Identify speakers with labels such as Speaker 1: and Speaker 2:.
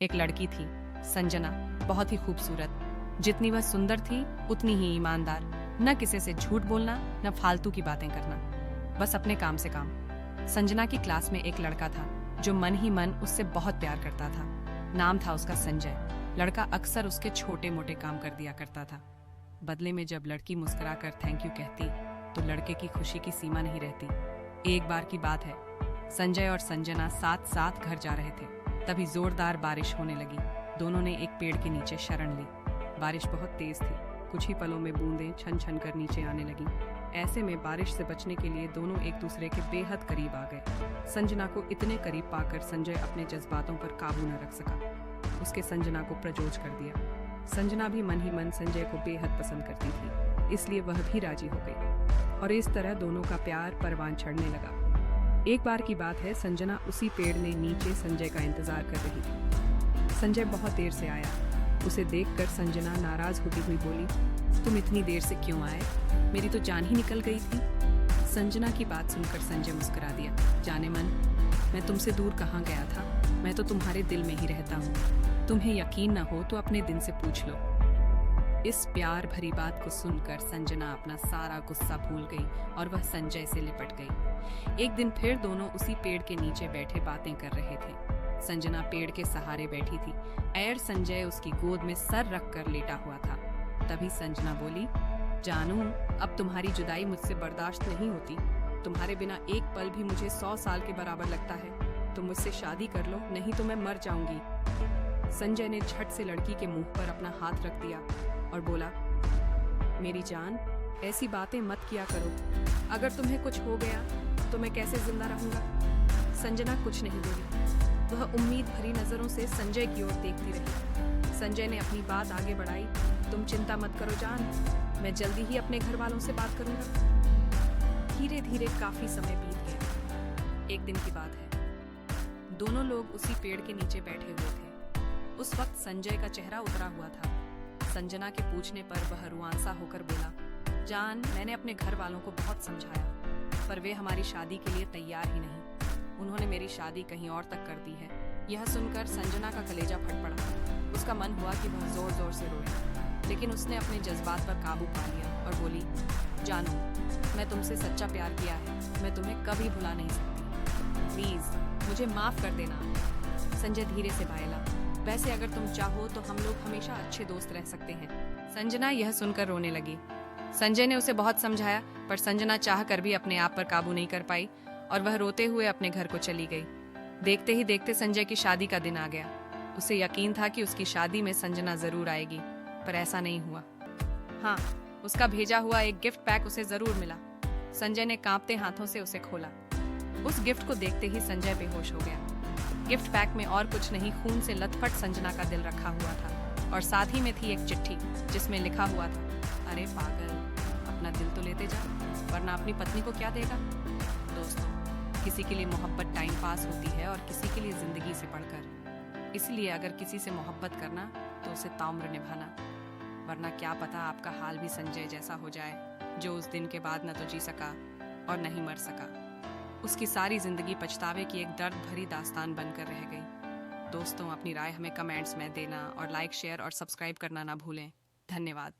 Speaker 1: एक लड़की थी, संजना, बहुत ही खूबसूरत। जितनी वह सुंदर थी उतनी ही ईमानदार। न किसी से झूठ बोलना, न फालतू की बातें करना, बस अपने काम से काम। संजना की क्लास में एक लड़का था जो मन ही मन उससे बहुत प्यार करता था। नाम था उसका संजय। लड़का अक्सर उसके छोटे मोटे काम कर दिया करता था। बदले में जब लड़की मुस्कुराकर थैंक यू कहती तो लड़के की खुशी की सीमा नहीं रहती। एक बार की बात है, संजय और संजना साथ साथ घर जा रहे थे, तभी जोरदार बारिश होने लगी। दोनों ने एक पेड़ के नीचे शरण ली। बारिश बहुत तेज थी, कुछ ही पलों में बूंदें छन छन कर नीचे आने लगी। ऐसे में बारिश से बचने के लिए दोनों एक दूसरे के बेहद करीब आ गए। संजना को इतने करीब पाकर संजय अपने जज्बातों पर काबू न रख सका। उसके संजना को प्रजोज कर दिया। संजना भी मन ही मन संजय को बेहद पसंद करती थी, इसलिए वह भी राजी हो गई और इस तरह दोनों का प्यार परवान चढ़ने लगा। एक बार की बात है, संजना उसी पेड़ ने नीचे संजय का इंतजार कर रही थी। संजय बहुत देर से आया। उसे देखकर संजना नाराज होती हुई बोली, तुम इतनी देर से क्यों आए? मेरी तो जान ही निकल गई थी। संजना की बात सुनकर संजय मुस्कुरा दिया, जाने मन, मैं तुमसे दूर कहाँ गया था, मैं तो तुम्हारे दिल में ही रहता हूँ। तुम्हें यकीन न हो तो अपने दिन से पूछ लो। इस प्यार भरी बात को सुनकर संजना अपना सारा गुस्सा भूल गई और वह संजय से लिपट गई। एक दिन फिर दोनों उसी पेड़ के नीचे बैठे बातें कर रहे थे। संजना पेड़ के सहारे बैठी थी, और संजय उसकी गोद में सर रख कर लेटा हुआ था। तभी संजना बोली, जानू, अब तुम्हारी जुदाई मुझसे बर्दाश्त नहीं होती। तुम्हारे बिना एक पल भी मुझे 100 साल के बराबर लगता है। तुम मुझसे शादी कर लो, नहीं तो मैं मर जाऊंगी। संजय ने झट से लड़की के मुंह पर अपना हाथ रख दिया और बोला, मेरी जान, ऐसी बातें मत किया करो। अगर तुम्हें कुछ हो गया तो मैं कैसे जिंदा रहूंगा? संजना कुछ नहीं बोली। वह उम्मीद भरी नजरों से संजय की ओर देखती रही। संजय ने अपनी बात आगे बढ़ाई, तुम चिंता मत करो जान, मैं जल्दी ही अपने घर वालों से बात करूंगा। धीरे धीरे काफी समय बीत गया। एक दिन की बात है, दोनों लोग उसी पेड़ के नीचे बैठे हुए थे। उस वक्त संजय का चेहरा उतरा हुआ था। संजना के पूछने पर वह रुआंसा होकर बोला, जान, मैंने अपने घर वालों को बहुत समझाया, पर वे हमारी शादी के लिए तैयार ही नहीं। उन्होंने मेरी शादी कहीं और तक कर दी है। यह सुनकर संजना का कलेजा फट पड़ा। उसका मन हुआ कि वह जोर जोर से रोए, लेकिन उसने अपने जज्बात पर काबू पा लिया और बोली, जानू, मैं तुमसे सच्चा प्यार किया है, मैं तुम्हें कभी भुला नहीं सकती। प्लीज मुझे माफ कर देना। संजय धीरे से भायला, वैसे अगर तुम चाहो तो हम लोग हमेशा अच्छे दोस्त रह सकते हैं। संजना यह सुनकर रोने लगी। संजय ने उसे बहुत समझाया, पर संजना चाह कर भी अपने आप पर काबू नहीं कर पाई और वह रोते हुए अपने घर को चली गई। देखते ही देखते संजय की शादी का दिन आ गया। उसे यकीन था कि उसकी शादी में संजना जरूर आएगी, पर ऐसा नहीं हुआ। हाँ, उसका भेजा हुआ एक गिफ्ट पैक उसे जरूर मिला। संजय ने कांपते हाथों से उसे खोला। उस गिफ्ट को देखते ही संजय बेहोश हो गया। गिफ्ट पैक में और कुछ नहीं, खून से लथपथ संजना का दिल रखा हुआ था और साथ ही में थी एक चिट्ठी जिसमें लिखा हुआ था, अरे पागल, अपना दिल तो लेते जा, वरना अपनी पत्नी को क्या देगा। दोस्तों, किसी के लिए मोहब्बत टाइम पास होती है और किसी के लिए जिंदगी से बढ़कर। इसलिए अगर किसी से मोहब्बत करना तो उसे ताउम्र निभाना, वरना क्या पता आपका हाल भी संजय जैसा हो जाए, जो उस दिन के बाद न तो जी सका और न ही मर सका। उसकी सारी जिंदगी पछतावे की एक दर्द भरी दास्तान बनकर रह गई। दोस्तों, अपनी राय हमें कमेंट्स में देना और लाइक, शेयर और सब्सक्राइब करना ना भूलें। धन्यवाद।